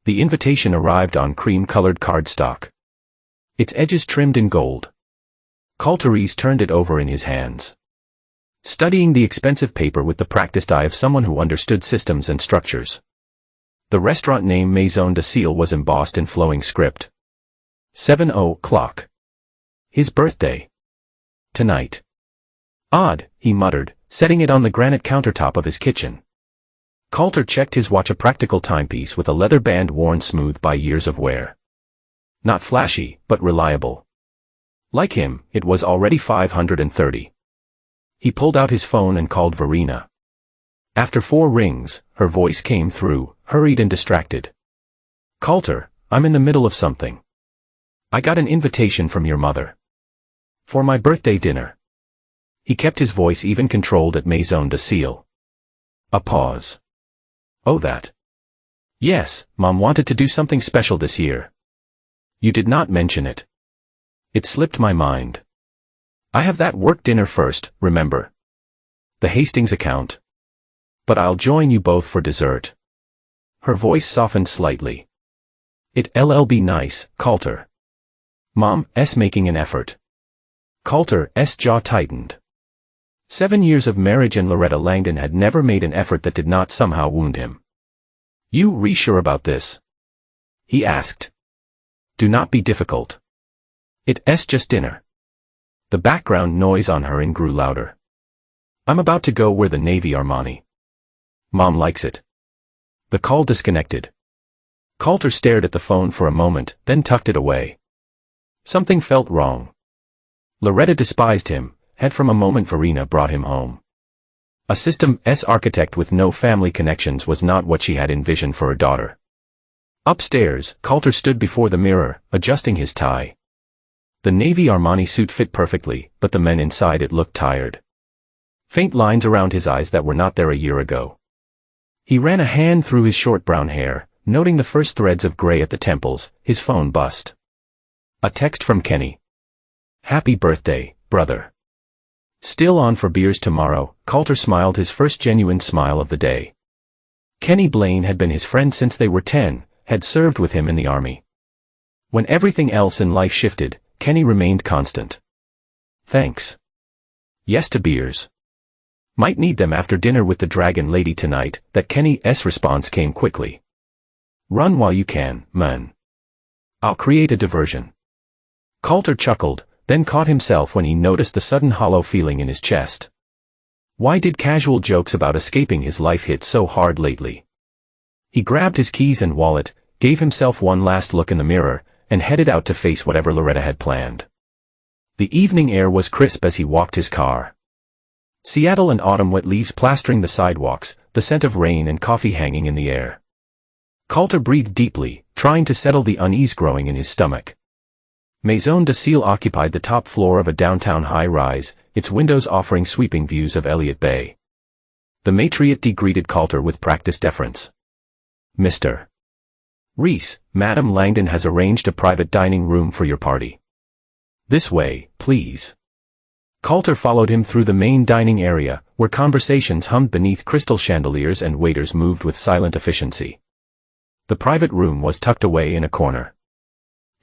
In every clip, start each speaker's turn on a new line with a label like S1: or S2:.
S1: The invitation arrived on cream-colored cardstock, its edges trimmed in gold. Calteris turned it over in his hands, studying the expensive paper with the practiced eye of someone who understood systems and structures. The restaurant name Maison de Cille was embossed in flowing script. 7:00. His birthday. Tonight. Odd, he muttered, setting it on the granite countertop of his kitchen. Coulter checked his watch, a practical timepiece with a leather band worn smooth by years of wear. Not flashy, but reliable. Like him, it was already 5:30. He pulled out his phone and called Verena. After 4 rings, her voice came through, hurried and distracted. Coulter, I'm in the middle of something. I got an invitation from your mother. For my birthday dinner. He kept his voice even controlled at Maison de Cille. A pause. Oh, that. Yes, Mom wanted to do something special this year. You did not mention it. It slipped my mind. I have that work dinner first, remember? The Hastings account. But I'll join you both for dessert. Her voice softened slightly. It'll be nice, Coulter. Mom's making an effort. Coulter's jaw tightened. 7 years of marriage and Loretta Langdon had never made an effort that did not somehow wound him. You sure about this? He asked. Do not be difficult. It's just dinner. The background noise on her end grew louder. I'm about to go wear the navy Armani. Mom likes it. The call disconnected. Coulter stared at the phone for a moment, then tucked it away. Something felt wrong. Loretta despised him, had from a moment Verena brought him home. A systems architect with no family connections was not what she had envisioned for her daughter. Upstairs, Coulter stood before the mirror, adjusting his tie. The navy Armani suit fit perfectly, but the men inside it looked tired. Faint lines around his eyes that were not there a year ago. He ran a hand through his short brown hair, noting the first threads of gray at the temples. His phone buzzed. A text from Kenny. Happy birthday, brother. Still on for beers tomorrow, Coulter smiled, his first genuine smile of the day. Kenny Blaine had been his friend since they were 10, had served with him in the army. When everything else in life shifted, Kenny remained constant. Thanks. Yes to beers. Might need them after dinner with the Dragon Lady tonight. That Kenny's response came quickly. Run while you can, man. I'll create a diversion. Coulter chuckled, then caught himself when he noticed the sudden hollow feeling in his chest. Why did casual jokes about escaping his life hit so hard lately? He grabbed his keys and wallet, gave himself one last look in the mirror, and headed out to face whatever Loretta had planned. The evening air was crisp as he walked his car. Seattle and autumn wet leaves plastering the sidewalks, the scent of rain and coffee hanging in the air. Coulter breathed deeply, trying to settle the unease growing in his stomach. Maison de Cille occupied the top floor of a downtown high-rise, its windows offering sweeping views of Elliott Bay. The maitre d' greeted Coulter with practiced deference. Mr. Reese, Madame Langdon has arranged a private dining room for your party. This way, please. Coulter followed him through the main dining area, where conversations hummed beneath crystal chandeliers and waiters moved with silent efficiency. The private room was tucked away in a corner.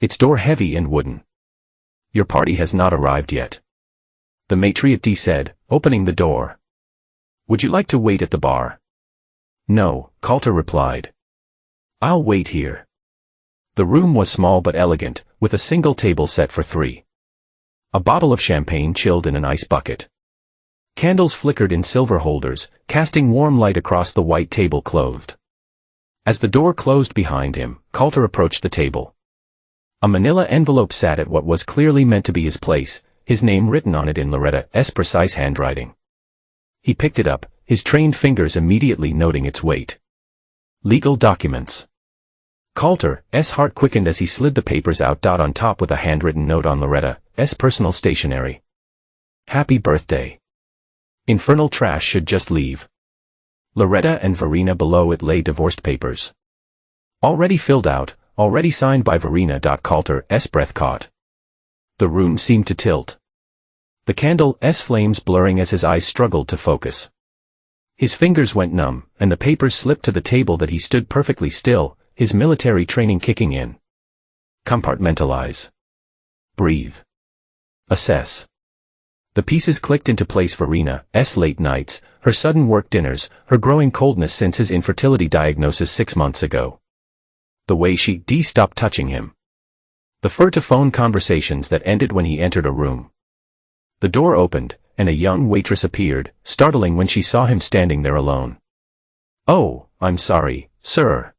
S1: Its door heavy and wooden. Your party has not arrived yet. The maitre d' said, opening the door. Would you like to wait at the bar? No, Coulter replied. I'll wait here. The room was small but elegant, with a single table set for 3. A bottle of champagne chilled in an ice bucket. Candles flickered in silver holders, casting warm light across the white table clothed. As the door closed behind him, Coulter approached the table. A manila envelope sat at what was clearly meant to be his place, his name written on it in Loretta's precise handwriting. He picked it up, his trained fingers immediately noting its weight. Legal documents. Coulter's heart quickened as he slid the papers out. On top with a handwritten note on Loretta's personal stationery. Happy birthday. Infernal trash should just leave. Loretta and Verena. Below it lay divorced papers. Already filled out, already signed by Verena. Coulter's breath caught. The room seemed to tilt. The candle's flames blurring as his eyes struggled to focus. His fingers went numb, and the papers slipped to the table that he stood perfectly still, his military training kicking in. Compartmentalize. Breathe. Assess. The pieces clicked into place. Verina's late nights, her sudden work dinners, her growing coldness since his infertility diagnosis 6 months ago. The way she stopped touching him. The phone conversations that ended when he entered a room. The door opened, and a young waitress appeared, startling when she saw him standing there alone. "Oh, I'm sorry, sir.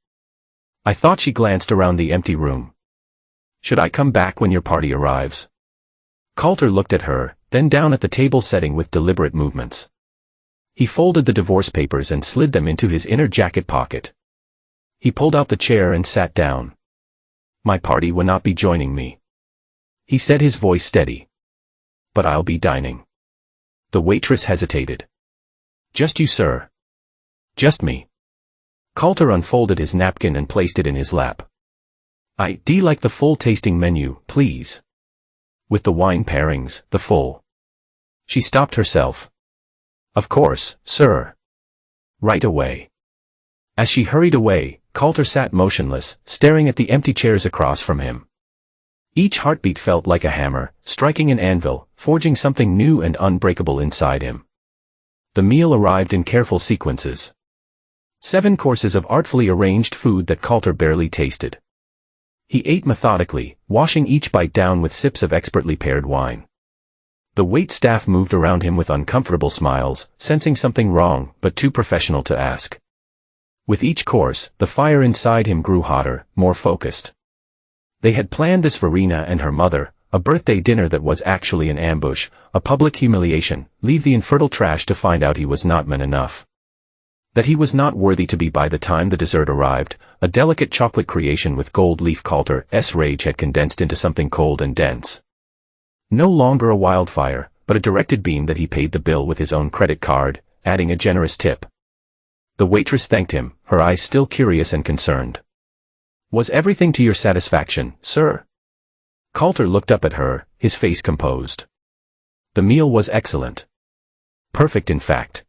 S1: I thought." She glanced around the empty room. "Should I come back when your party arrives?" Coulter looked at her, then down at the table setting with deliberate movements. He folded the divorce papers and slid them into his inner jacket pocket. He pulled out the chair and sat down. "My party will not be joining me," he said, his voice steady. "But I'll be dining." The waitress hesitated. "Just you, sir?" "Just me." Coulter unfolded his napkin and placed it in his lap. "I'd like the full tasting menu, please. With the wine pairings, the full." She stopped herself. "Of course, sir. Right away." As she hurried away, Coulter sat motionless, staring at the empty chairs across from him. Each heartbeat felt like a hammer, striking an anvil, forging something new and unbreakable inside him. The meal arrived in careful sequences. 7 courses of artfully arranged food that Coulter barely tasted. He ate methodically, washing each bite down with sips of expertly paired wine. The wait staff moved around him with uncomfortable smiles, sensing something wrong, but too professional to ask. With each course, the fire inside him grew hotter, more focused. They had planned this, Verena and her mother, a birthday dinner that was actually an ambush, a public humiliation, leave the infertile trash to find out he was not man enough. That he was not worthy to be. By the time the dessert arrived, a delicate chocolate creation with gold leaf, Coulter's rage had condensed into something cold and dense. No longer a wildfire, but a directed beam that he paid the bill with his own credit card, adding a generous tip. The waitress thanked him, her eyes still curious and concerned. "Was everything to your satisfaction, sir?" Coulter looked up at her, his face composed. "The meal was excellent. Perfect, in fact."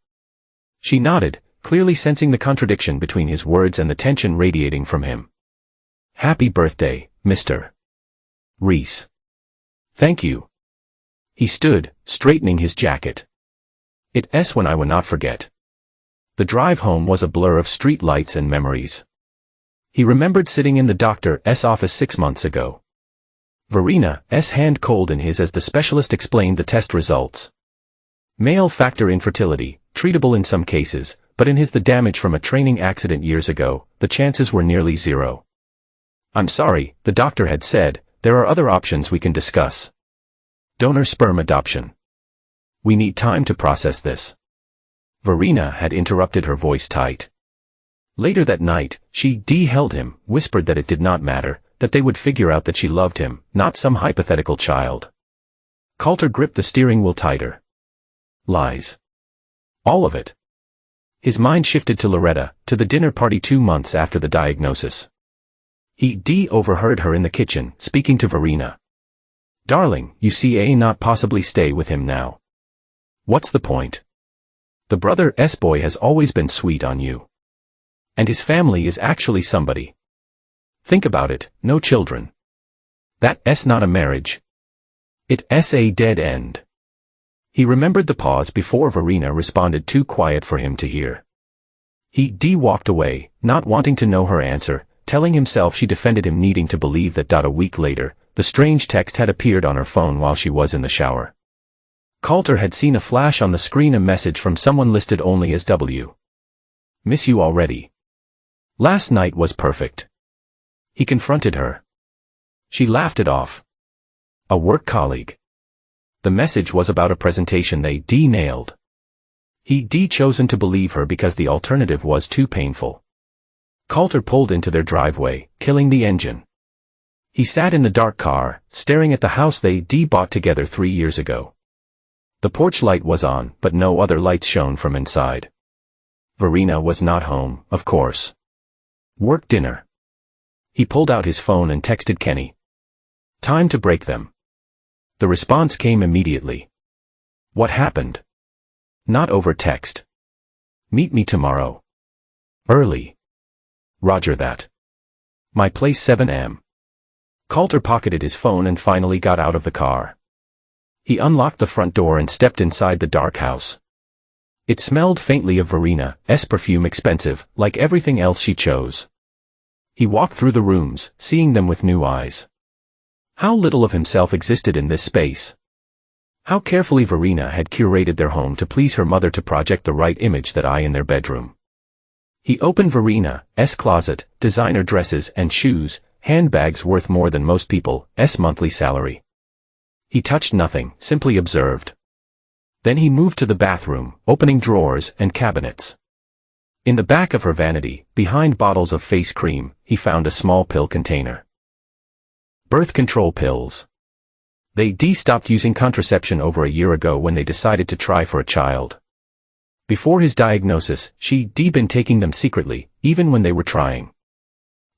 S1: She nodded, clearly sensing the contradiction between his words and the tension radiating from him. "Happy birthday, Mr. Reese." "Thank you." He stood, straightening his jacket. "It's when I will not forget." The drive home was a blur of street lights and memories. He remembered sitting in the doctor's office 6 months ago. Verena's hand cold in his as the specialist explained the test results. Male factor infertility, treatable in some cases, but in his the damage from a training accident years ago, the chances were nearly zero. "I'm sorry," the doctor had said, "there are other options we can discuss. Donor sperm adoption. We need time to process this." Verena had interrupted, her voice tight. Later that night, she held him, whispered that it did not matter, that they would figure out that she loved him, not some hypothetical child. Coulter gripped the steering wheel tighter. Lies. All of it. His mind shifted to Loretta, to the dinner party 2 months after the diagnosis. He overheard her in the kitchen, speaking to Verena. "Darling, you see, I not possibly stay with him now. What's the point? The brother's boy has always been sweet on you. And his family is actually somebody. Think about it, no children. That's not a marriage. It's a dead end." He remembered the pause before Verena responded, too quiet for him to hear. He walked away, not wanting to know her answer, telling himself she defended him, needing to believe that. A week later, the strange text had appeared on her phone while she was in the shower. Coulter had seen a flash on the screen, a message from someone listed only as W. "Miss you already. Last night was perfect." He confronted her. She laughed it off. A work colleague. The message was about a presentation they nailed. He chosen to believe her because the alternative was too painful. Coulter pulled into their driveway, killing the engine. He sat in the dark car, staring at the house they bought together 3 years ago. The porch light was on, but no other lights shone from inside. Verena was not home, of course. Work dinner. He pulled out his phone and texted Kenny. "Time to break them." The response came immediately. "What happened?" "Not over text. Meet me tomorrow. Early." "Roger that." My place 7 am. Coulter pocketed his phone and finally got out of the car. He unlocked the front door and stepped inside the dark house. It smelled faintly of Verina's perfume, expensive, like everything else she chose. He walked through the rooms, seeing them with new eyes. How little of himself existed in this space. How carefully Verina had curated their home to please her mother, to project the right image that in their bedroom. He opened Verina's closet, designer dresses and shoes, handbags worth more than most people's monthly salary. He touched nothing, simply observed. Then he moved to the bathroom, opening drawers and cabinets. In the back of her vanity, behind bottles of face cream, he found a small pill container. Birth control pills. They stopped using contraception over a year ago when they decided to try for a child. Before his diagnosis, she'd been taking them secretly, even when they were trying.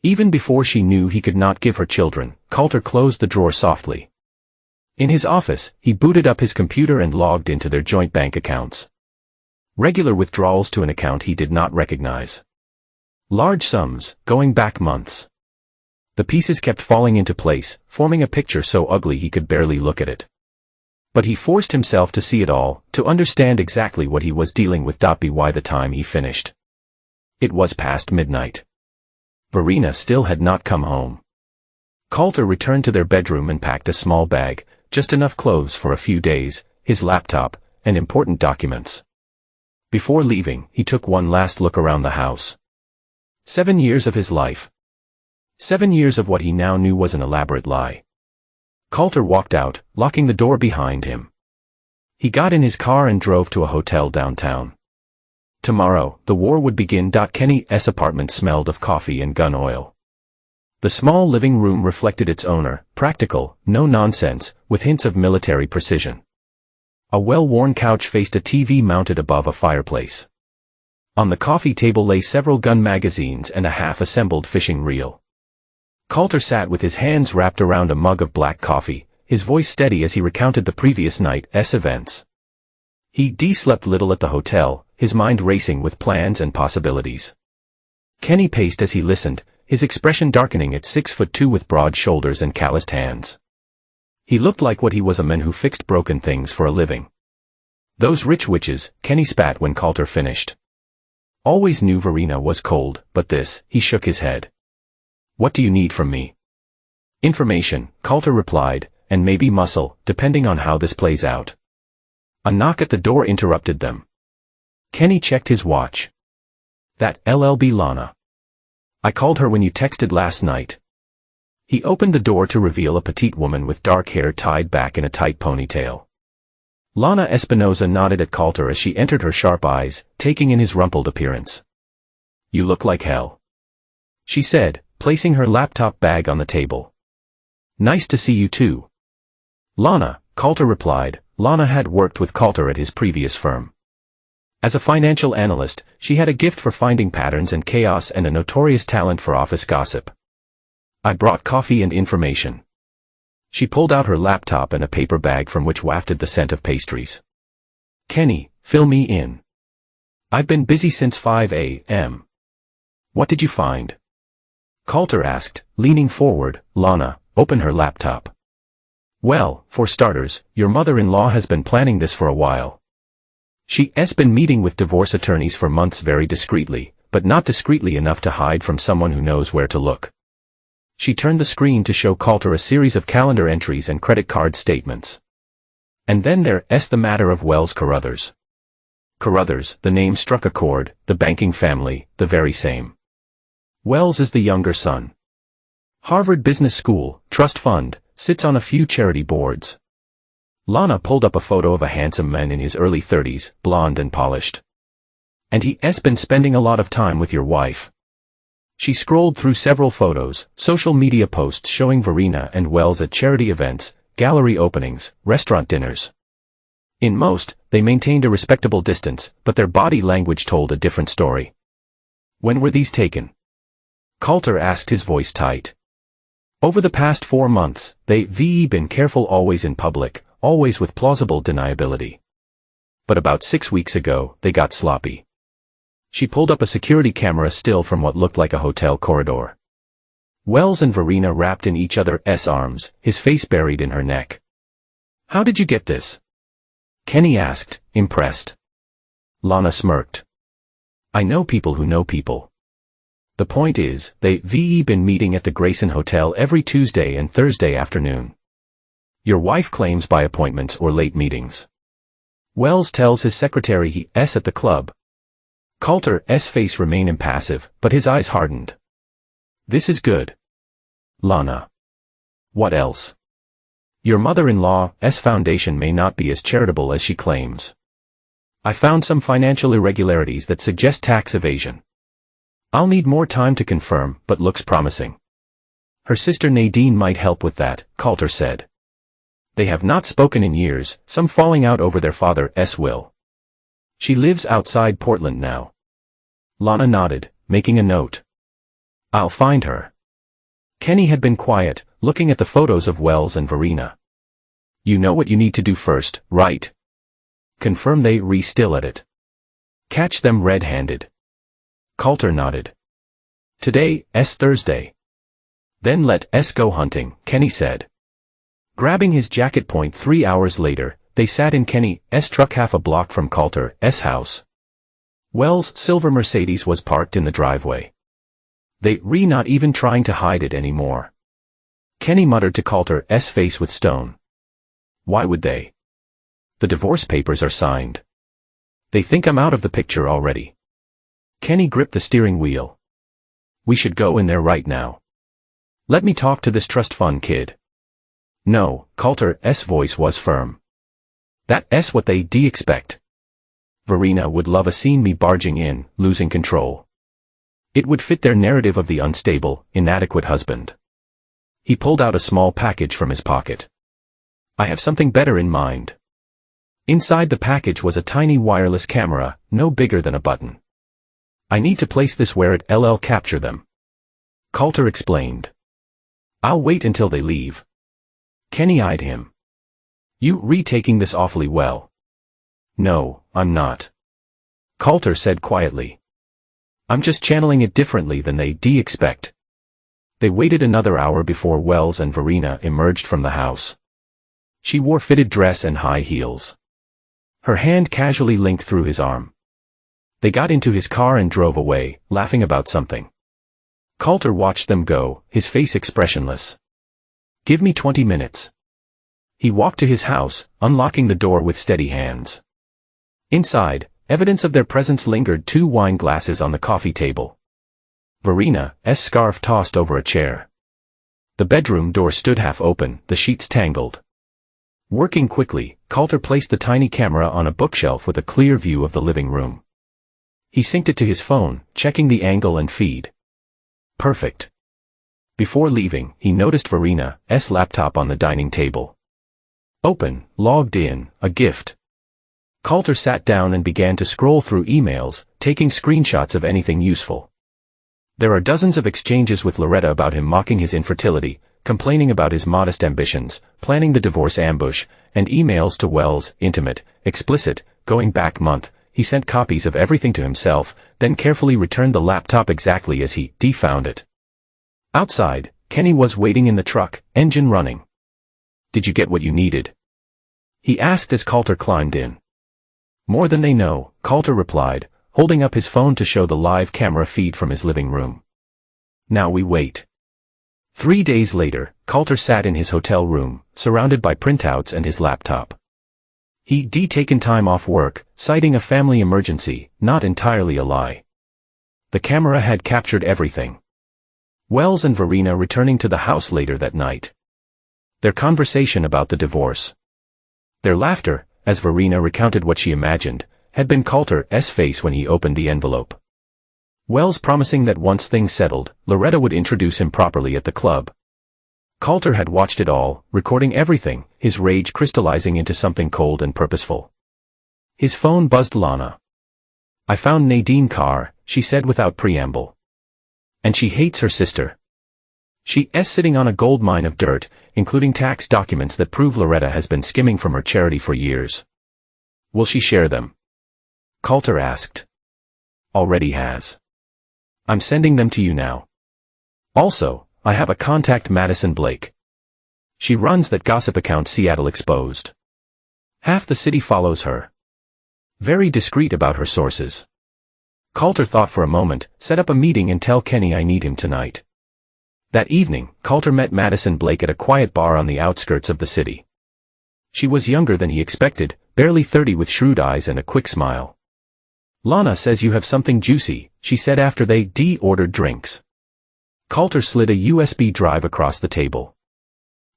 S1: Even before she knew he could not give her children, Coulter closed the drawer softly. In his office, he booted up his computer and logged into their joint bank accounts. Regular withdrawals to an account he did not recognize. Large sums, going back months. The pieces kept falling into place, forming a picture so ugly he could barely look at it. But he forced himself to see it all, to understand exactly what he was dealing with. By the time he finished, it was past midnight. Verina still had not come home. Coulter returned to their bedroom and packed a small bag, just enough clothes for a few days, his laptop, and important documents. Before leaving, he took one last look around the house. 7 years of his life. 7 years of what he now knew was an elaborate lie. Coulter walked out, locking the door behind him. He got in his car and drove to a hotel downtown. Tomorrow, the war would begin. Kenny's apartment smelled of coffee and gun oil. The small living room reflected its owner, practical, no nonsense, with hints of military precision. A well-worn couch faced a TV mounted above a fireplace. On the coffee table lay several gun magazines and a half-assembled fishing reel. Coulter sat with his hands wrapped around a mug of black coffee, his voice steady as he recounted the previous night's events. He slept little at the hotel, his mind racing with plans and possibilities. Kenny paced as he listened, his expression darkening at 6'2" with broad shoulders and calloused hands. He looked like what he was, a man who fixed broken things for a living. Those rich witches, Kenny spat when Coulter finished. Always knew Verina was cold, but this, he shook his head. What do you need from me? Information, Coulter replied, and maybe muscle, depending on how this plays out. A knock at the door interrupted them. Kenny checked his watch. That LLB Lana. I called her when you texted last night. He opened the door to reveal a petite woman with dark hair tied back in a tight ponytail. Lana Espinosa nodded at Coulter as she entered, her sharp eyes taking in his rumpled appearance. You look like hell, she said, placing her laptop bag on the table. Nice to see you too. Lana, Coulter replied. Lana had worked with Coulter at his previous firm. As a financial analyst, she had a gift for finding patterns and chaos and a notorious talent for office gossip. I brought coffee and information. She pulled out her laptop and a paper bag from which wafted the scent of pastries. Kenny, fill me in. I've been busy since 5 a.m. What did you find? Coulter asked, leaning forward. Lana, open her laptop. Well, for starters, your mother-in-law has been planning this for a while. She's been meeting with divorce attorneys for months, very discreetly, but not discreetly enough to hide from someone who knows where to look. She turned the screen to show Coulter a series of calendar entries and credit card statements. And then there's the matter of Wells Carruthers. Carruthers, the name struck a chord, the banking family, the very same. Wells is the younger son. Harvard Business School, trust fund, sits on a few charity boards. Lana pulled up a photo of a handsome man in his early 30s, blonde and polished. And he's been spending a lot of time with your wife. She scrolled through several photos, social media posts showing Verina and Wells at charity events, gallery openings, restaurant dinners. In most, they maintained a respectable distance, but their body language told a different story. When were these taken? Coulter asked, his voice tight. Over the past 4 months, they've been careful, always in public, always with plausible deniability. But about 6 weeks ago, they got sloppy. She pulled up a security camera still from what looked like a hotel corridor. Wells and Verena wrapped in each other's arms, his face buried in her neck. "How did you get this?" Kenny asked, impressed. Lana smirked. "I know people who know people. The point is, they've been meeting at the Grayson Hotel every Tuesday and Thursday afternoon. Your wife claims by appointments or late meetings. Wells tells his secretary he's at the club." Coulter's face remained impassive, but his eyes hardened. "This is good." "Lana. What else?" "Your mother-in-law's foundation may not be as charitable as she claims. I found some financial irregularities that suggest tax evasion. I'll need more time to confirm, but looks promising." "Her sister Nadine might help with that," Coulter said. "They have not spoken in years, some falling out over their father's will. She lives outside Portland now." Lana nodded, making a note. "I'll find her." Kenny had been quiet, looking at the photos of Wells and Verena. "You know what you need to do first, right? Confirm they're still at it. Catch them red-handed." Coulter nodded. "Today's Thursday. Then let's go hunting," Kenny said. Grabbing his jacket. 3 hours later, they sat in Kenny's truck half a block from Coulter's house. Wells' silver Mercedes was parked in the driveway. They're not even trying to hide it anymore. Kenny muttered to Coulter's face with stone. "Why would they? The divorce papers are signed. They think I'm out of the picture already." Kenny gripped the steering wheel. "We should go in there right now. Let me talk to this trust fund kid." "No," Coulter's voice was firm. "That's what they'd expect. Verena would love a scene me barging in, losing control. It would fit their narrative of the unstable, inadequate husband." He pulled out a small package from his pocket. "I have something better in mind." Inside the package was a tiny wireless camera, no bigger than a button. "I need to place this where it'll capture them," Coulter explained. "I'll wait until they leave." Kenny eyed him. "You taking this awfully well." "No, I'm not," Coulter said quietly. "I'm just channeling it differently than they'd expect." They waited another hour before Wells and Verena emerged from the house. She wore fitted dress and high heels. Her hand casually linked through his arm. They got into his car and drove away, laughing about something. Coulter watched them go, his face expressionless. "Give me 20 minutes." He walked to his house, unlocking the door with steady hands. Inside, evidence of their presence lingered: 2 wine glasses on the coffee table. Verena's scarf tossed over a chair. The bedroom door stood half open, the sheets tangled. Working quickly, Coulter placed the tiny camera on a bookshelf with a clear view of the living room. He synced it to his phone, checking the angle and feed. Perfect. Before leaving, he noticed Verena's laptop on the dining table. Open, logged in, a gift. Coulter sat down and began to scroll through emails, taking screenshots of anything useful. There are dozens of exchanges with Loretta about him mocking his infertility, complaining about his modest ambitions, planning the divorce ambush, and emails to Wells, intimate, explicit, going back month. He sent copies of everything to himself, then carefully returned the laptop exactly as he found it. Outside, Kenny was waiting in the truck, engine running. "Did you get what you needed?" he asked as Coulter climbed in. "More than they know," Coulter replied, holding up his phone to show the live camera feed from his living room. "Now we wait." 3 days later, Coulter sat in his hotel room, surrounded by printouts and his laptop. He'd taken time off work, citing a family emergency, not entirely a lie. The camera had captured everything. Wells and Verena returning to the house later that night. Their conversation about the divorce. Their laughter, as Verena recounted what she imagined, had been Coulter's face when he opened the envelope. Wells promising that once things settled, Loretta would introduce him properly at the club. Coulter had watched it all, recording everything, his rage crystallizing into something cold and purposeful. His phone buzzed. Lana. "I found Nadine Carr," she said without preamble. "And she hates her sister. She's sitting on a gold mine of dirt, including tax documents that prove Loretta has been skimming from her charity for years." "Will she share them?" Coulter asked. "Already has. I'm sending them to you now. Also, I have a contact, Madison Blake. She runs that gossip account Seattle Exposed. Half the city follows her. Very discreet about her sources. Coulter thought for a moment, set up a meeting and tell Kenny I need him tonight. That evening, Coulter met Madison Blake at a quiet bar on the outskirts of the city. She was younger than he expected, barely 30 with shrewd eyes and a quick smile. Lana says you have something juicy, she said after they ordered drinks. Coulter slid a USB drive across the table.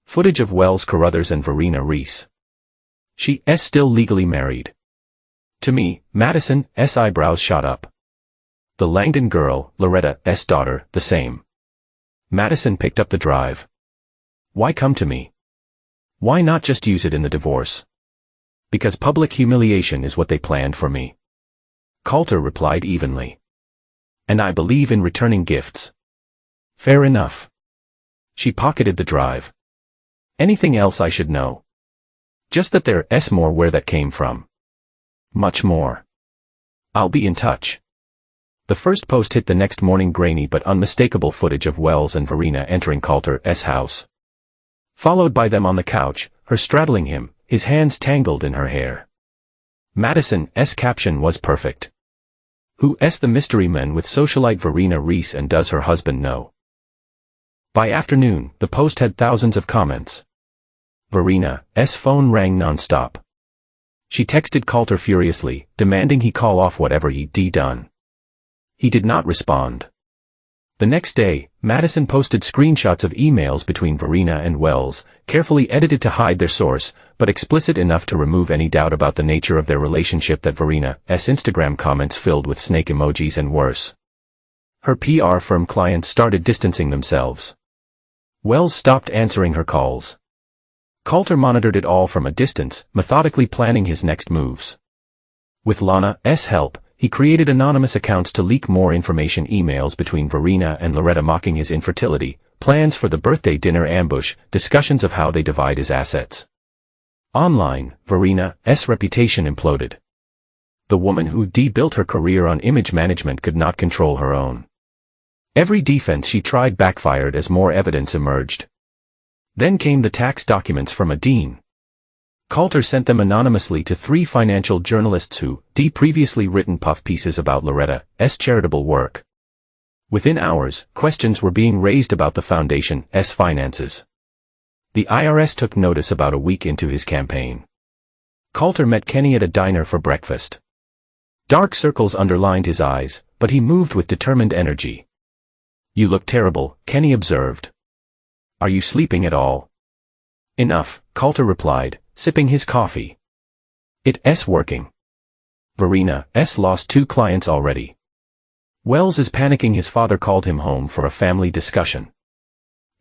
S1: Footage of Wells Carruthers and Verena Reese. She's still legally married. To me, Madison's eyebrows shot up. The Langdon girl, Loretta's daughter, the same. Madison picked up the drive. Why come to me? Why not just use it in the divorce? Because public humiliation is what they planned for me. Coulter replied evenly. And I believe in returning gifts. Fair enough. She pocketed the drive. Anything else I should know? Just that there's more where that came from. Much more. I'll be in touch. The first post hit the next morning, grainy but unmistakable footage of Wells and Verena entering Coulter's house. Followed by them on the couch, her straddling him, his hands tangled in her hair. Madison's caption was perfect. Who's the mystery man with socialite Verena Reese, and does her husband know? By afternoon, the post had thousands of comments. Verena's phone rang nonstop. She texted Coulter furiously, demanding he call off whatever he'd done. He did not respond. The next day, Madison posted screenshots of emails between Verena and Wells, carefully edited to hide their source, but explicit enough to remove any doubt about the nature of their relationship that Verena's Instagram comments filled with snake emojis and worse. Her PR firm clients started distancing themselves. Wells stopped answering her calls. Coulter monitored it all from a distance, methodically planning his next moves. With Lana's help, he created anonymous accounts to leak more information, emails between Verena and Loretta mocking his infertility, plans for the birthday dinner ambush, discussions of how they divide his assets. Online, Verena's reputation imploded. The woman who built her career on image management could not control her own. Every defense she tried backfired as more evidence emerged. Then came the tax documents from a dean. Coulter sent them anonymously to 3 financial journalists who previously written puff pieces about Loretta's charitable work. Within hours, questions were being raised about the foundation's finances. The IRS took notice about a week into his campaign. Coulter met Kenny at a diner for breakfast. Dark circles underlined his eyes, but he moved with determined energy. You look terrible, Kenny observed. Are you sleeping at all? Enough, Coulter replied, sipping his coffee. It's working. Verena's lost 2 clients already. Wells is panicking. His father called him home for a family discussion.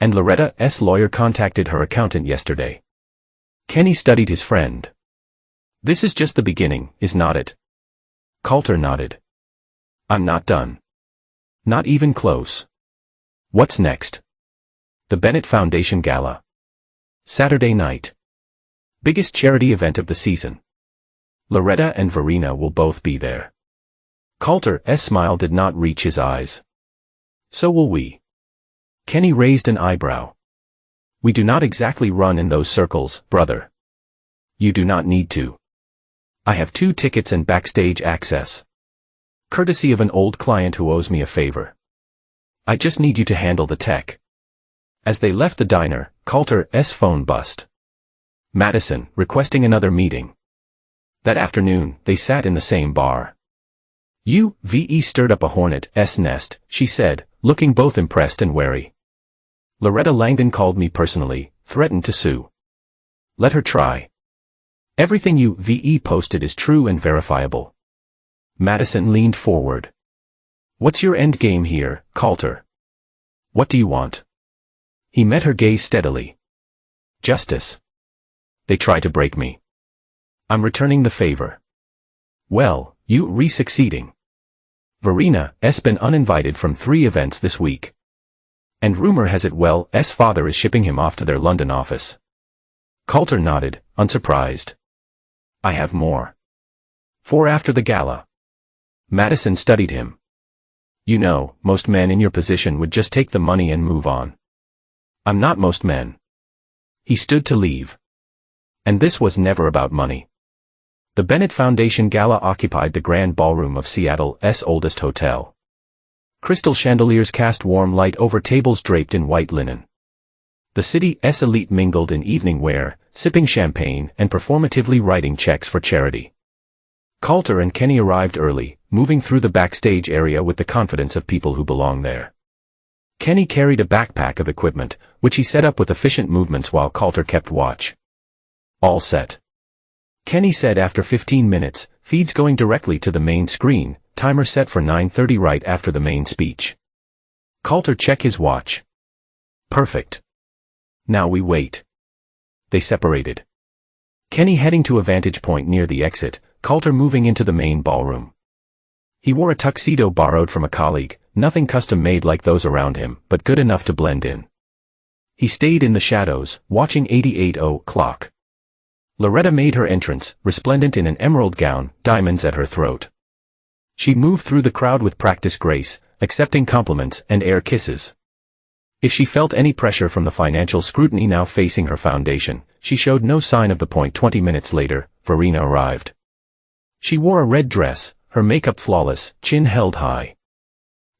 S1: And Loretta's lawyer contacted her accountant yesterday. Kenny studied his friend. This is just the beginning, is not it? Coulter nodded. I'm not done. Not even close. What's next? The Bennett Foundation Gala. Saturday night. Biggest charity event of the season. Loretta and Verena will both be there. Coulter's smile did not reach his eyes. So will we. Kenny raised an eyebrow. We do not exactly run in those circles, brother. You do not need to. I have 2 tickets and backstage access. Courtesy of an old client who owes me a favor. I just need you to handle the tech. As they left the diner, Coulter's phone buzzed. Madison, requesting another meeting. That afternoon, they sat in the same bar. UVE stirred up a hornet's nest, she said, looking both impressed and wary. Loretta Langdon called me personally, threatened to sue. Let her try. Everything UVE posted is true and verifiable. Madison leaned forward. What's your end game here, Coulter? What do you want? He met her gaze steadily. Justice. They try to break me. I'm returning the favor. Well, you re-succeeding. Verena's been uninvited from 3 events this week. And rumor has it Wells' father is shipping him off to their London office. Coulter nodded, unsurprised. I have more. For after the gala. Madison studied him. You know, most men in your position would just take the money and move on. I'm not most men. He stood to leave. And this was never about money. The Bennett Foundation Gala occupied the grand ballroom of Seattle's oldest hotel. Crystal chandeliers cast warm light over tables draped in white linen. The city's elite mingled in evening wear, sipping champagne and performatively writing checks for charity. Coulter and Kenny arrived early, moving through the backstage area with the confidence of people who belong there. Kenny carried a backpack of equipment, which he set up with efficient movements while Coulter kept watch. All set. Kenny said after 15 minutes, feeds going directly to the main screen, timer set for 9:30 right after the main speech. Coulter checked his watch. Perfect. Now we wait. They separated. Kenny heading to a vantage point near the exit, Coulter moving into the main ballroom. He wore a tuxedo borrowed from a colleague, nothing custom-made like those around him, but good enough to blend in. He stayed in the shadows, watching 88 o'clock. Loretta made her entrance, resplendent in an emerald gown, diamonds at her throat. She moved through the crowd with practiced grace, accepting compliments and air kisses. If she felt any pressure from the financial scrutiny now facing her foundation, she showed no sign of the point. 20 minutes later, Verena arrived. She wore a red dress, her makeup flawless, chin held high.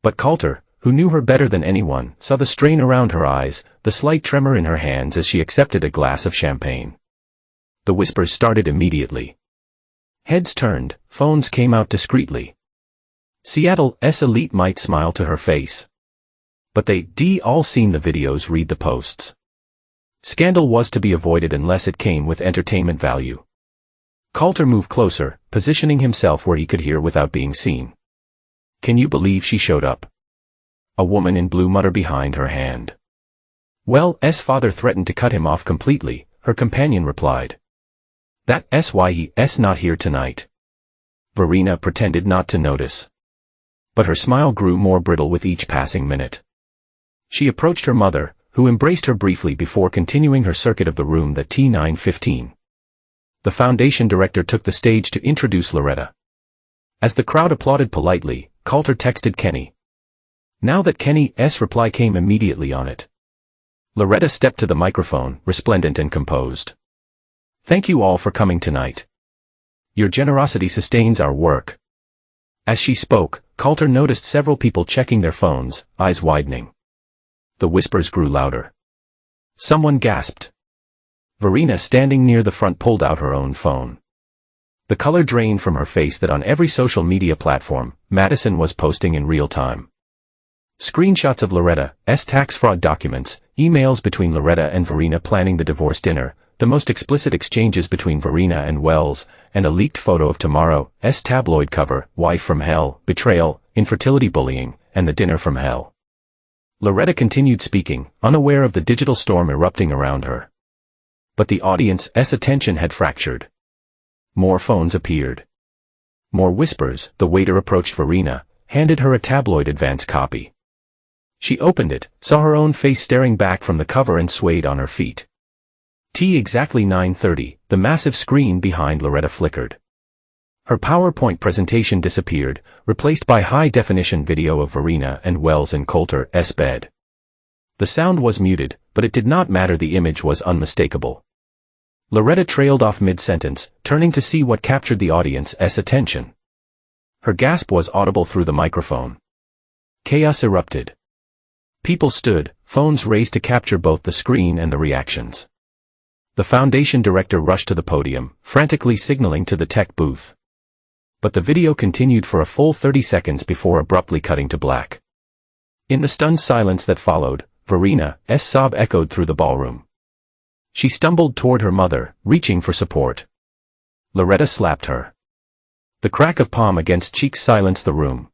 S1: But Coulter, who knew her better than anyone, saw the strain around her eyes, the slight tremor in her hands as she accepted a glass of champagne. The whispers started immediately. Heads turned, phones came out discreetly. Seattle's elite might smile to her face. But they'd all seen the videos, read the posts. Scandal was to be avoided unless it came with entertainment value. Coulter moved closer, positioning himself where he could hear without being seen. Can you believe she showed up? A woman in blue muttered behind her hand. Well's father threatened to cut him off completely, her companion replied. That's why he's not here tonight. Verena pretended not to notice. But her smile grew more brittle with each passing minute. She approached her mother, who embraced her briefly before continuing her circuit of the room. The T9:15. The foundation director took the stage to introduce Loretta. As the crowd applauded politely, Coulter texted Kenny. Now that Kenny's reply came immediately on it. Loretta stepped to the microphone, resplendent and composed. Thank you all for coming tonight. Your generosity sustains our work. As she spoke, Coulter noticed several people checking their phones, eyes widening. The whispers grew louder. Someone gasped. Verena, standing near the front, pulled out her own phone. The color drained from her face that on every social media platform, Madison was posting in real time. Screenshots of Loretta's tax fraud documents, emails between Loretta and Verena planning the divorce dinner, the most explicit exchanges between Verena and Wells, and a leaked photo of tomorrow's tabloid cover, Wife from Hell, Betrayal, Infertility Bullying, and the Dinner from Hell. Loretta continued speaking, unaware of the digital storm erupting around her. But the audience's attention had fractured. More phones appeared. More whispers. The waiter approached Verena, handed her a tabloid advance copy. She opened it, saw her own face staring back from the cover and swayed on her feet. Exactly 9:30, the massive screen behind Loretta flickered. Her PowerPoint presentation disappeared, replaced by high-definition video of Verena and Wells in Coulter's bed. The sound was muted, but it did not matter, the image was unmistakable. Loretta trailed off mid-sentence, turning to see what captured the audience's attention. Her gasp was audible through the microphone. Chaos erupted. People stood, phones raised to capture both the screen and the reactions. The foundation director rushed to the podium, frantically signaling to the tech booth. But the video continued for a full 30 seconds before abruptly cutting to black. In the stunned silence that followed, Verena's sob echoed through the ballroom. She stumbled toward her mother, reaching for support. Loretta slapped her. The crack of palm against cheek silenced the room.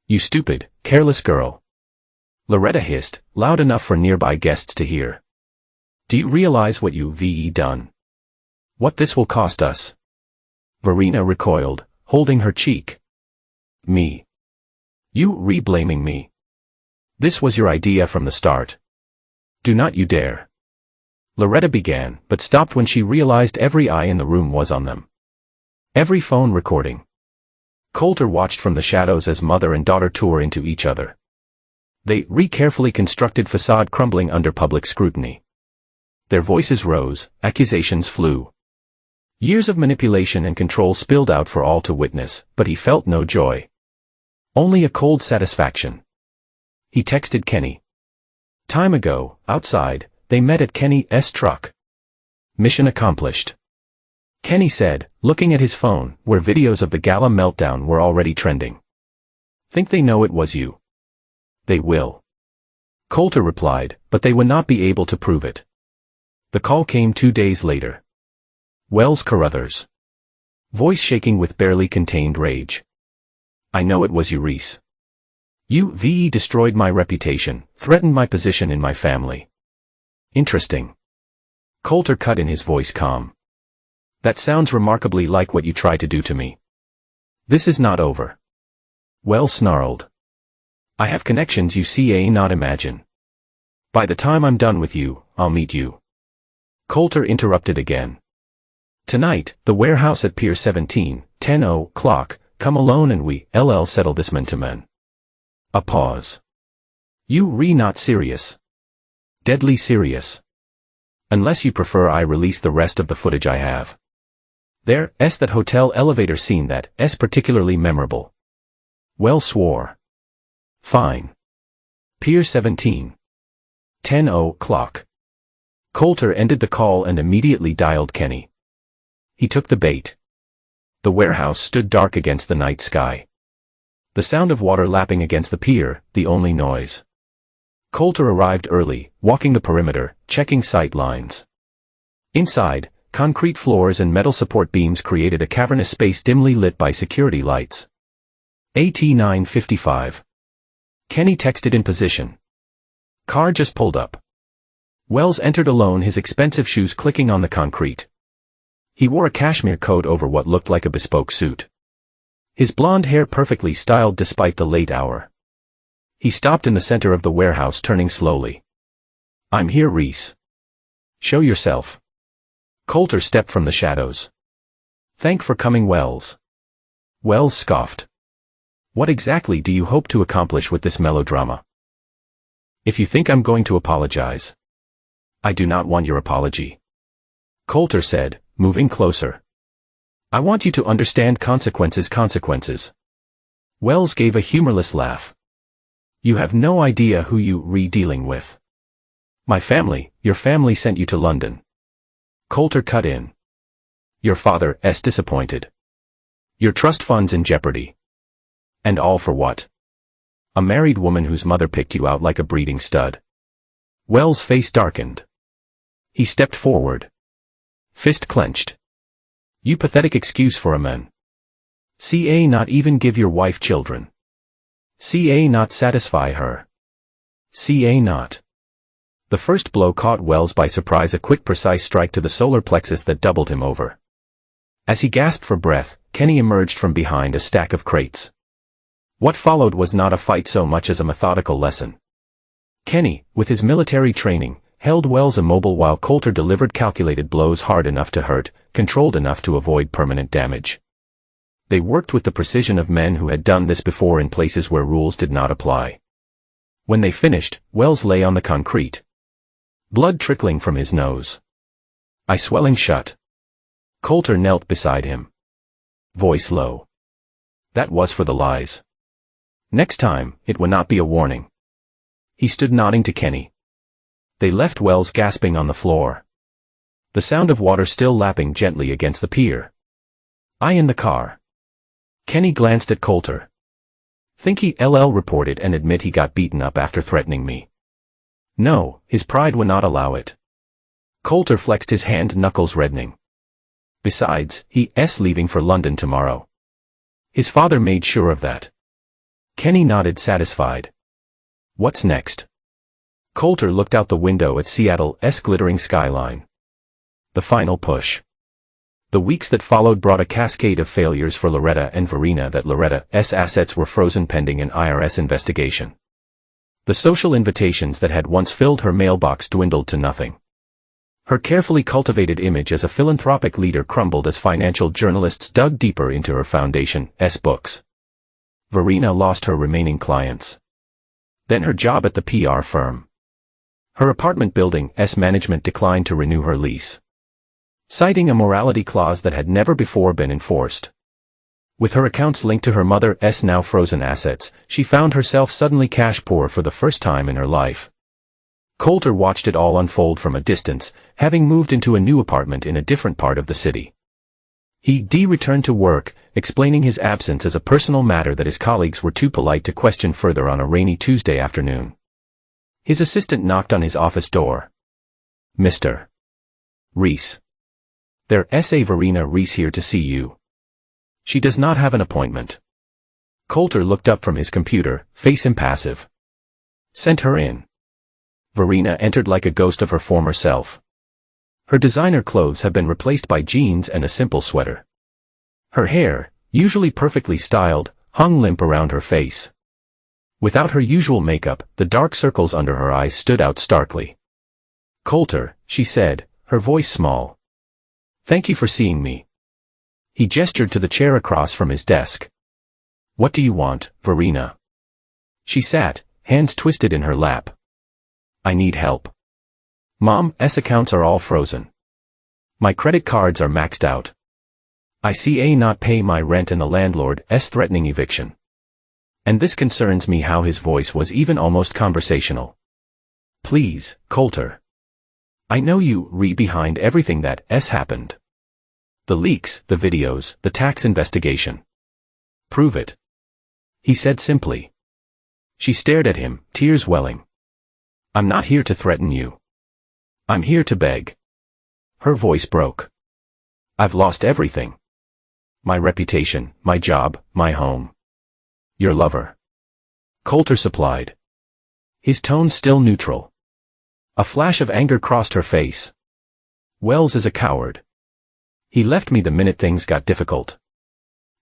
S1: You stupid, careless girl. Loretta hissed, loud enough for nearby guests to hear. Do you realize what you've done? What this will cost us? Verena recoiled, holding her cheek. Me? You re-blaming me? This was your idea from the start. Do not you dare. Loretta began, but stopped when she realized every eye in the room was on them. Every phone recording. Coulter watched from the shadows as mother and daughter tore into each other. They carefully constructed facade crumbling under public scrutiny. Their voices rose, accusations flew. Years of manipulation and control spilled out for all to witness, but he felt no joy. Only a cold satisfaction. He texted Kenny. Time ago, outside, they met at Kenny's truck. Mission accomplished. Kenny said, looking at his phone, where videos of the gala meltdown were already trending. Think they know it was you? They will. Coulter replied, but they would not be able to prove it. The call came 2 days later. Wells Carruthers. Voice shaking with barely contained rage. I know it was you, Reese. You destroyed my reputation, threatened my position in my family. Interesting. Coulter cut in, his voice calm. That sounds remarkably like what you tried to do to me. This is not over. Wells snarled. I have connections you not imagine. By the time I'm done with you, I'll meet you. Coulter interrupted again. Tonight, the warehouse at Pier 17, 10:00, come alone and we'll settle this man to man. A pause. You not serious? Deadly serious. Unless you prefer I release the rest of the footage I have. There's that hotel elevator scene that's particularly memorable. Wells swore. Fine. Pier 17. 10:00. Coulter ended the call and immediately dialed Kenny. He took the bait. The warehouse stood dark against the night sky. The sound of water lapping against the pier, the only noise. Coulter arrived early, walking the perimeter, checking sight lines. Inside, concrete floors and metal support beams created a cavernous space dimly lit by security lights. At 9:55. Kenny texted in position. Car just pulled up. Wells entered alone, his expensive shoes clicking on the concrete. He wore a cashmere coat over what looked like a bespoke suit. His blonde hair perfectly styled despite the late hour. He stopped in the center of the warehouse, turning slowly. I'm here, Reese. Show yourself. Coulter stepped from the shadows. Thank for coming, Wells. Wells scoffed. What exactly do you hope to accomplish with this melodrama? If you think I'm going to apologize. I do not want your apology. Coulter said, moving closer. I want you to understand consequences. Wells gave a humorless laugh. You have no idea who you dealing with. My family, your family sent you to London. Coulter cut in. Your father's disappointed. Your trust fund's in jeopardy. And all for what? A married woman whose mother picked you out like a breeding stud. Wells' face darkened. He stepped forward. Fist clenched. You pathetic excuse for a man. Not even give your wife children. Not satisfy her. Not. The first blow caught Wells by surprise, a quick precise strike to the solar plexus that doubled him over. As he gasped for breath, Kenny emerged from behind a stack of crates. What followed was not a fight so much as a methodical lesson. Kenny, with his military training, held Wells immobile while Coulter delivered calculated blows hard enough to hurt, controlled enough to avoid permanent damage. They worked with the precision of men who had done this before in places where rules did not apply. When they finished, Wells lay on the concrete. Blood trickling from his nose. Eyes swelling shut. Coulter knelt beside him. Voice low. That was for the lies. Next time, it would not be a warning. He stood nodding to Kenny. They left Wells gasping on the floor. The sound of water still lapping gently against the pier. I in the car. Kenny glanced at Coulter. Think he'll report it and admit he got beaten up after threatening me? No, his pride would not allow it. Coulter flexed his hand, knuckles reddening. Besides, he's leaving for London tomorrow. His father made sure of that. Kenny nodded, satisfied. What's next? Coulter looked out the window at Seattle's glittering skyline. The final push. The weeks that followed brought a cascade of failures for Loretta and Verena. That Loretta's assets were frozen pending an IRS investigation. The social invitations that had once filled her mailbox dwindled to nothing. Her carefully cultivated image as a philanthropic leader crumbled as financial journalists dug deeper into her foundation's books. Verena lost her remaining clients. Then her job at the PR firm. Her apartment building's management declined to renew her lease, citing a morality clause that had never before been enforced. With her accounts linked to her mother's now frozen assets, she found herself suddenly cash poor for the first time in her life. Coulter watched it all unfold from a distance, having moved into a new apartment in a different part of the city. He returned to work, explaining his absence as a personal matter that his colleagues were too polite to question further on a rainy Tuesday afternoon. His assistant knocked on his office door. "Mr. Reese. There's a Verena Reese here to see you. She does not have an appointment." Coulter looked up from his computer, face impassive. "Sent her in." Verena entered like a ghost of her former self. Her designer clothes have been replaced by jeans and a simple sweater. Her hair, usually perfectly styled, hung limp around her face. Without her usual makeup, the dark circles under her eyes stood out starkly. "Coulter," she said, her voice small. "Thank you for seeing me." He gestured to the chair across from his desk. "What do you want, Verena?" She sat, hands twisted in her lap. "I need help. Mom's accounts are all frozen. My credit cards are maxed out. I see not pay my rent and the landlord's threatening eviction. And this concerns me." How his voice was even almost conversational. "Please, Coulter. I know you behind everything that's happened. The leaks, the videos, the tax investigation. Prove it," he said simply. She stared at him, tears welling. "I'm not here to threaten you. I'm here to beg." Her voice broke. "I've lost everything. My reputation, my job, my home. Your lover." Coulter supplied. His tone still neutral. A flash of anger crossed her face. "Wells is a coward. He left me the minute things got difficult.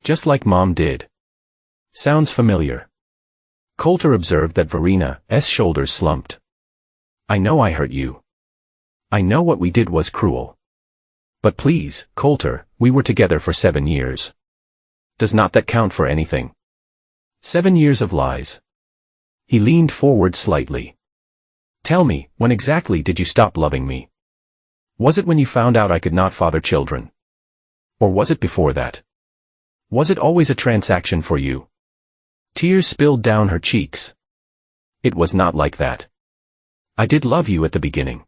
S1: Just like Mom did." "Sounds familiar." Coulter observed that Verena's shoulders slumped. "I know I hurt you. I know what we did was cruel. But please, Coulter, we were together for 7 years. Does not that count for anything? 7 years of lies." He leaned forward slightly. "Tell me, when exactly did you stop loving me? Was it when you found out I could not father children? Or was it before that? Was it always a transaction for you?" Tears spilled down her cheeks. "It was not like that. I did love you at the beginning.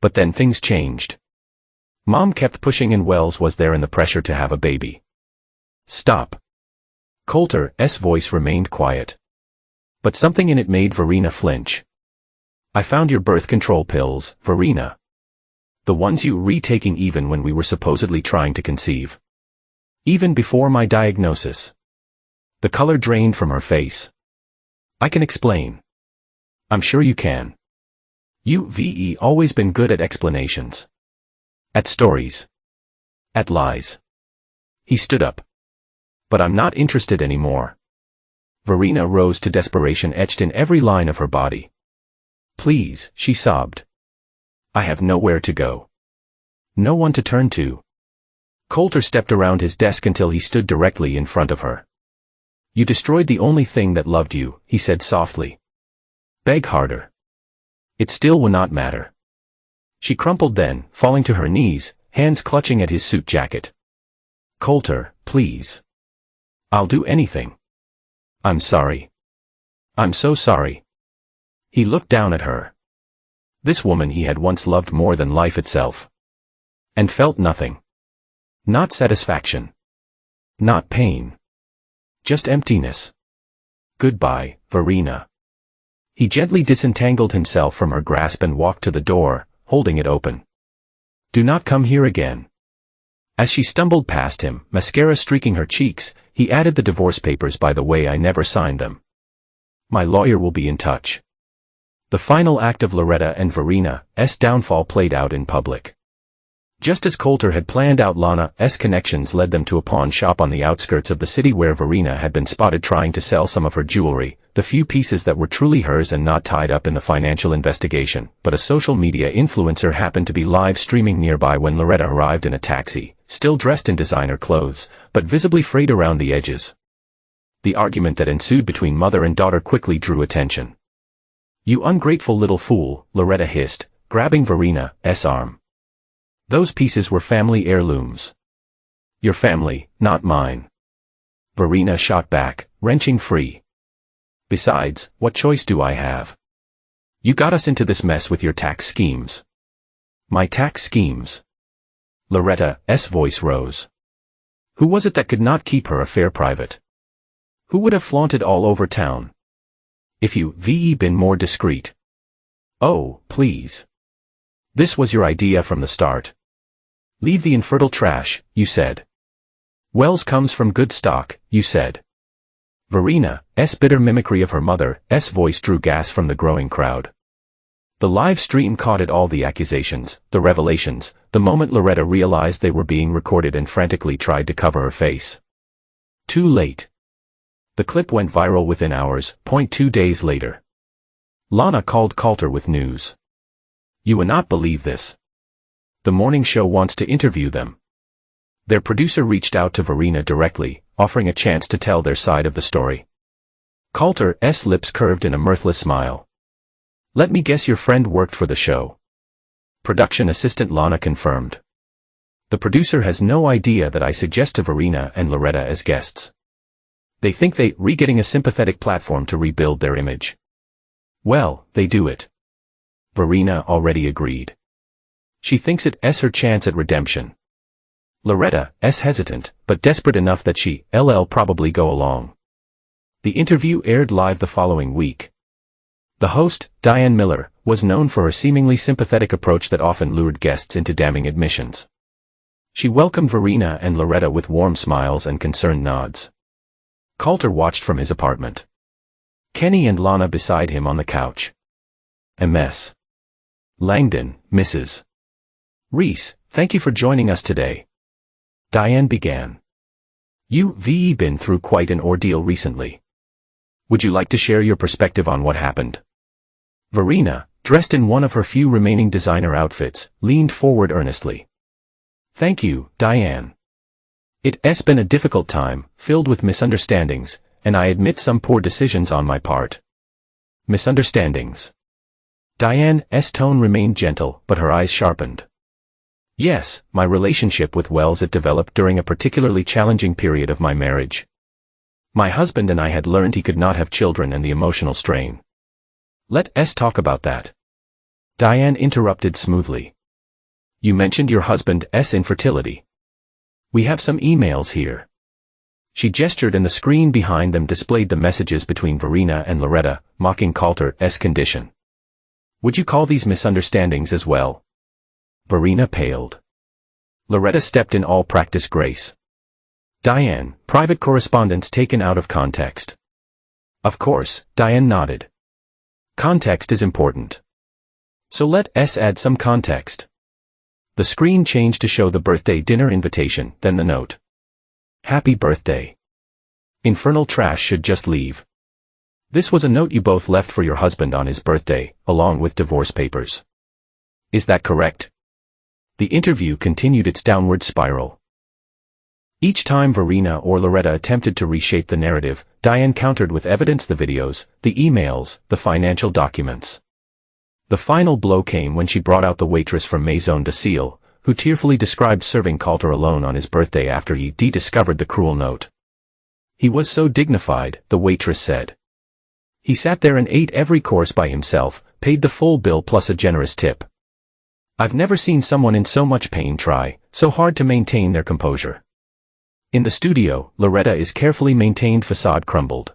S1: But then things changed. Mom kept pushing and Wells was there in the pressure to have a baby." "Stop." Coulter's voice remained quiet. But something in it made Verena flinch. "I found your birth control pills, Verena. The ones you taking even when we were supposedly trying to conceive. Even before my diagnosis." The color drained from her face. "I can explain." "I'm sure you can. You've always been good at explanations. At stories. At lies." He stood up. "But I'm not interested anymore." Verena rose to desperation etched in every line of her body. "Please," she sobbed. "I have nowhere to go. No one to turn to." Coulter stepped around his desk until he stood directly in front of her. "You destroyed the only thing that loved you," he said softly. "Beg harder. It still will not matter." She crumpled then, falling to her knees, hands clutching at his suit jacket. "Coulter, please. I'll do anything. I'm sorry. I'm so sorry." He looked down at her. This woman he had once loved more than life itself. And felt nothing. Not satisfaction. Not pain. Just emptiness. "Goodbye, Verena." He gently disentangled himself from her grasp and walked to the door, holding it open. "Do not come here again." As she stumbled past him, mascara streaking her cheeks, he added, "The divorce papers, by the way, I never signed them. My lawyer will be in touch." The final act of Loretta and Verena's downfall played out in public. Just as Coulter had planned out, Lana's connections led them to a pawn shop on the outskirts of the city where Verena had been spotted trying to sell some of her jewelry, the few pieces that were truly hers and not tied up in the financial investigation. But a social media influencer happened to be live streaming nearby when Loretta arrived in a taxi, still dressed in designer clothes, but visibly frayed around the edges. The argument that ensued between mother and daughter quickly drew attention. You ungrateful little fool, Loretta hissed, grabbing Verina's arm. Those pieces were family heirlooms. Your family, not mine. Verina shot back, wrenching free. Besides, what choice do I have? You got us into this mess with your tax schemes. My tax schemes? Loretta's voice rose. Who was it that could not keep her affair private? Who would have flaunted all over town? If you'd been more discreet. Oh, please. This was your idea from the start. Leave the infertile trash, you said. Wells comes from good stock, you said. Verina's bitter mimicry of her mother's voice drew gas from the growing crowd. The live stream caught it all, the accusations, the revelations, the moment Loretta realized they were being recorded and frantically tried to cover her face. Too late. The clip went viral within hours. 2 days later. Lana called Coulter with news. You will not believe this. The morning show wants to interview them. Their producer reached out to Verina directly, offering a chance to tell their side of the story. Coulter's lips curved in a mirthless smile. Let me guess, your friend worked for the show. Production assistant Lana confirmed. The producer has no idea that I suggest to Verina and Loretta as guests. They think they're getting a sympathetic platform to rebuild their image. Well, they do it. Verina already agreed. She thinks it's her chance at redemption. Loretta's hesitant, but desperate enough that she'll probably go along. The interview aired live the following week. The host, Diane Miller, was known for her seemingly sympathetic approach that often lured guests into damning admissions. She welcomed Verina and Loretta with warm smiles and concerned nods. Coulter watched from his apartment. Kenny and Lana beside him on the couch. A mess. Langdon, Mrs. Reese, thank you for joining us today. Diane began. You've been through quite an ordeal recently. Would you like to share your perspective on what happened? Verina, dressed in one of her few remaining designer outfits, leaned forward earnestly. Thank you, Diane. It's been a difficult time, filled with misunderstandings, and I admit some poor decisions on my part. Misunderstandings. Diane's tone remained gentle, but her eyes sharpened. Yes, my relationship with Wells developed during a particularly challenging period of my marriage. My husband and I had learned he could not have children, and the emotional strain. Let's talk about that. Diane interrupted smoothly. You mentioned your husband's infertility. We have some emails here. She gestured, and the screen behind them displayed the messages between Verina and Loretta, mocking Coulter's condition. Would you call these misunderstandings as well? Verina paled. Loretta stepped in all practice grace. Diane, private correspondence taken out of context. Of course, Diane nodded. Context is important. So let's add some context. The screen changed to show the birthday dinner invitation, then the note. Happy birthday. Infernal trash should just leave. This was a note you both left for your husband on his birthday, along with divorce papers. Is that correct? The interview continued its downward spiral. Each time Verina or Loretta attempted to reshape the narrative, Diane countered with evidence: the videos, the emails, the financial documents. The final blow came when she brought out the waitress from Maison de Cile, who tearfully described serving Coulter alone on his birthday after he discovered the cruel note. He was so dignified, the waitress said. He sat there and ate every course by himself, paid the full bill plus a generous tip. I've never seen someone in so much pain try so hard to maintain their composure. In the studio, Loretta's carefully maintained facade crumbled.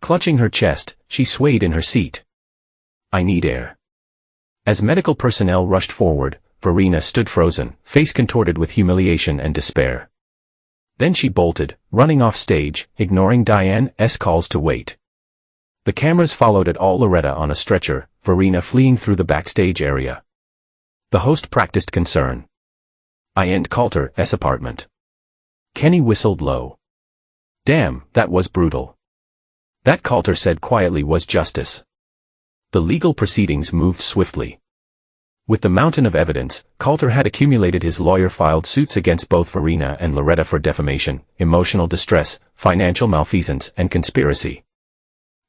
S1: Clutching her chest, she swayed in her seat. I need air. As medical personnel rushed forward, Verina stood frozen, face contorted with humiliation and despair. Then she bolted, running off stage, ignoring Diane's calls to wait. The cameras followed at all, Loretta on a stretcher, Verina fleeing through the backstage area. The host practiced concern. I end Coulter's apartment. Kenny whistled low. Damn, that was brutal. That, Coulter said quietly, was justice. The legal proceedings moved swiftly. With the mountain of evidence, Coulter had accumulated. His lawyer filed suits against both Verina and Loretta for defamation, emotional distress, financial malfeasance, and conspiracy.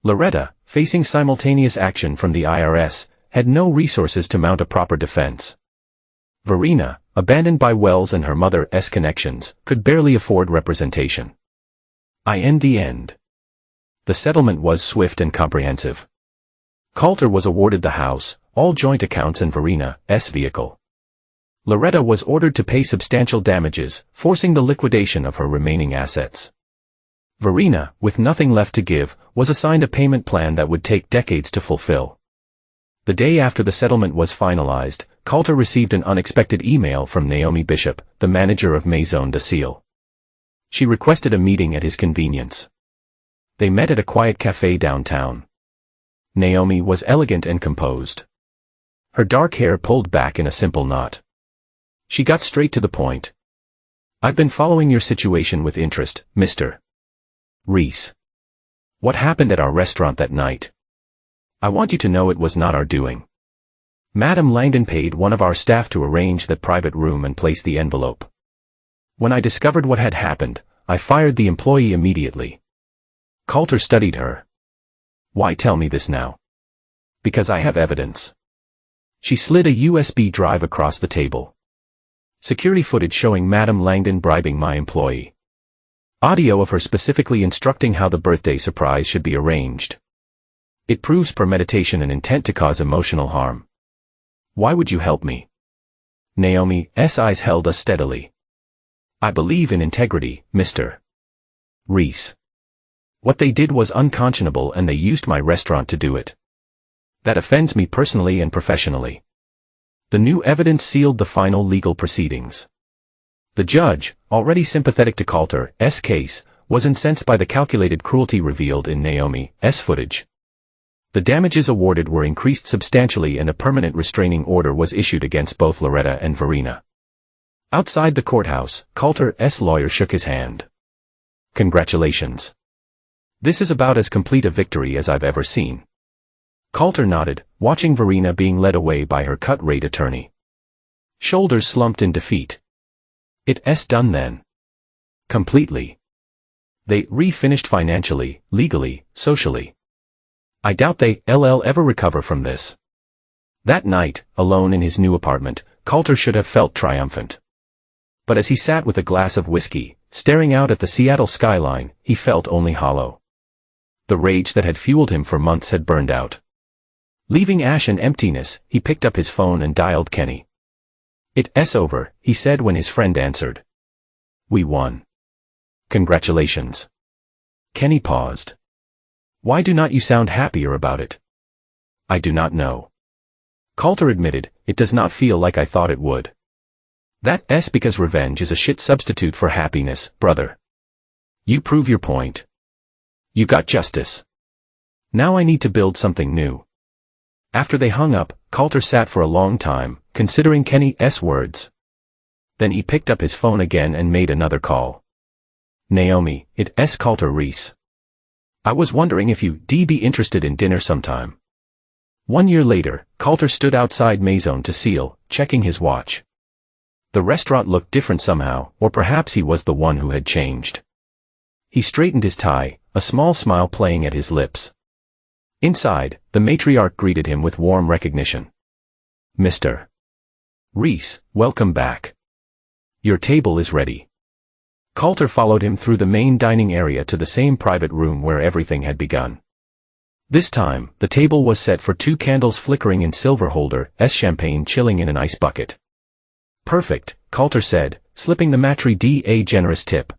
S1: Loretta, facing simultaneous action from the IRS, had no resources to mount a proper defense. Verena, abandoned by Wells and her mother's connections, could barely afford representation. In the end, the settlement was swift and comprehensive. Coulter was awarded the house, all joint accounts and Verena's vehicle. Loretta was ordered to pay substantial damages, forcing the liquidation of her remaining assets. Verena, with nothing left to give, was assigned a payment plan that would take decades to fulfill. The day after the settlement was finalized, Coulter received an unexpected email from Naomi Bishop, the manager of Maison de Seal. She requested a meeting at his convenience. They met at a quiet cafe downtown. Naomi was elegant and composed. Her dark hair pulled back in a simple knot. She got straight to the point. "I've been following your situation with interest, Mr. Reese. What happened at our restaurant that night? I want you to know it was not our doing. Madame Langdon paid one of our staff to arrange that private room and place the envelope. When I discovered what had happened, I fired the employee immediately." Coulter studied her. "Why tell me this now?" "Because I have evidence." She slid a USB drive across the table. "Security footage showing Madame Langdon bribing my employee. Audio of her specifically instructing how the birthday surprise should be arranged. It proves premeditation and intent to cause emotional harm. Why would you help me?" Naomi's eyes held us steadily. "I believe in integrity, Mr. Reese. What they did was unconscionable and they used my restaurant to do it. That offends me personally and professionally." The new evidence sealed the final legal proceedings. The judge, already sympathetic to Coulter's case, was incensed by the calculated cruelty revealed in Naomi's footage. The damages awarded were increased substantially and a permanent restraining order was issued against both Loretta and Verena. Outside the courthouse, Coulter's lawyer shook his hand. "Congratulations. This is about as complete a victory as I've ever seen." Coulter nodded, watching Verena being led away by her cut-rate attorney. Shoulders slumped in defeat. "It's done then." "Completely. They finished financially, legally, socially. I doubt they'll ever recover from this." That night, alone in his new apartment, Coulter should have felt triumphant. But as he sat with a glass of whiskey, staring out at the Seattle skyline, he felt only hollow. The rage that had fueled him for months had burned out. Leaving ash and emptiness, he picked up his phone and dialed Kenny. "It's over," he said when his friend answered. "We won." "Congratulations." Kenny paused. "Why do not you sound happier about it?" "I do not know." Coulter admitted, "It does not feel like I thought it would." "That's because revenge is a shit substitute for happiness, brother. You prove your point. You got justice. Now I need to build something new." After they hung up, Coulter sat for a long time, considering Kenny's words. Then he picked up his phone again and made another call. "Naomi, it's Coulter Reese. I was wondering if you'd be interested in dinner sometime." 1 year later, Coulter stood outside Maison de Seal, checking his watch. The restaurant looked different somehow, or perhaps he was the one who had changed. He straightened his tie, a small smile playing at his lips. Inside, the matriarch greeted him with warm recognition. "Mr. Reese, welcome back. Your table is ready." Coulter followed him through the main dining area to the same private room where everything had begun. This time, the table was set for 2 candles flickering in silver holders, champagne chilling in an ice bucket. "Perfect," Coulter said, slipping the maitre d' a generous tip.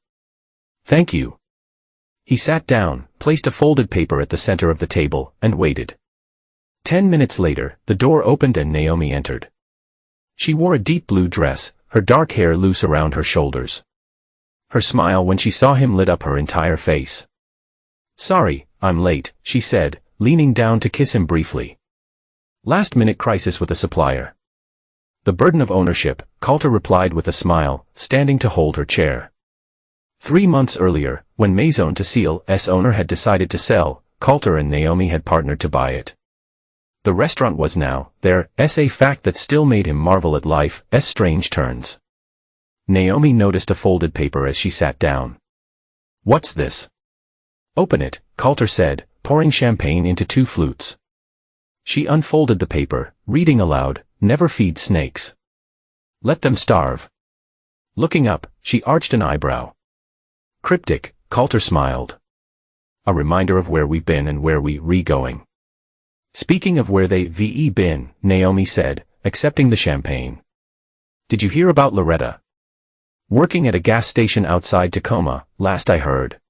S1: "Thank you." He sat down, placed a folded paper at the center of the table, and waited. 10 minutes later, the door opened and Naomi entered. She wore a deep blue dress, her dark hair loose around her shoulders. Her smile when she saw him lit up her entire face. "Sorry, I'm late," she said, leaning down to kiss him briefly. "Last-minute crisis with a supplier." "The burden of ownership," Coulter replied with a smile, standing to hold her chair. 3 months earlier, when Maison de Seal's owner had decided to sell, Coulter and Naomi had partnered to buy it. The restaurant was now theirs, a fact that still made him marvel at life's strange turns. Naomi noticed a folded paper as she sat down. "What's this?" "Open it," Coulter said, pouring champagne into 2 flutes. She unfolded the paper, reading aloud, "Never feed snakes. Let them starve." Looking up, she arched an eyebrow. "Cryptic," Coulter smiled. "A reminder of where we've been and where we're going." "Speaking of where they've been," Naomi said, accepting the champagne. "Did you hear about Loretta? Working at a gas station outside Tacoma, last I heard."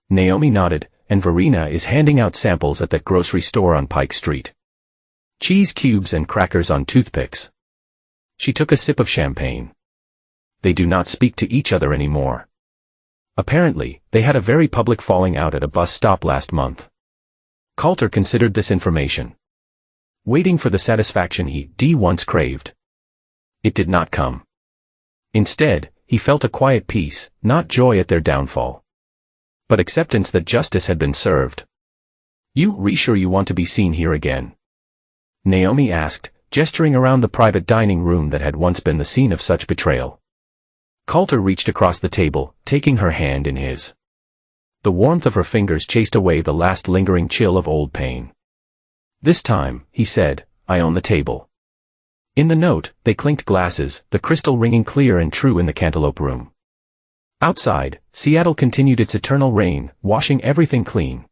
S1: Naomi nodded, "And Verena is handing out samples at that grocery store on Pike Street. Cheese cubes and crackers on toothpicks." She took a sip of champagne. "They do not speak to each other anymore. Apparently, they had a very public falling out at a bus stop last month." Coulter considered this information, waiting for the satisfaction he once craved. It did not come. Instead, he felt a quiet peace, not joy at their downfall, but acceptance that justice had been served. "You sure you want to be seen here again?" Naomi asked, gesturing around the private dining room that had once been the scene of such betrayal. Coulter reached across the table, taking her hand in his. The warmth of her fingers chased away the last lingering chill of old pain. "This time," he said, "I own the table." In the note, they clinked glasses, the crystal ringing clear and true in the Cantaloupe room. Outside, Seattle continued its eternal rain, washing everything clean.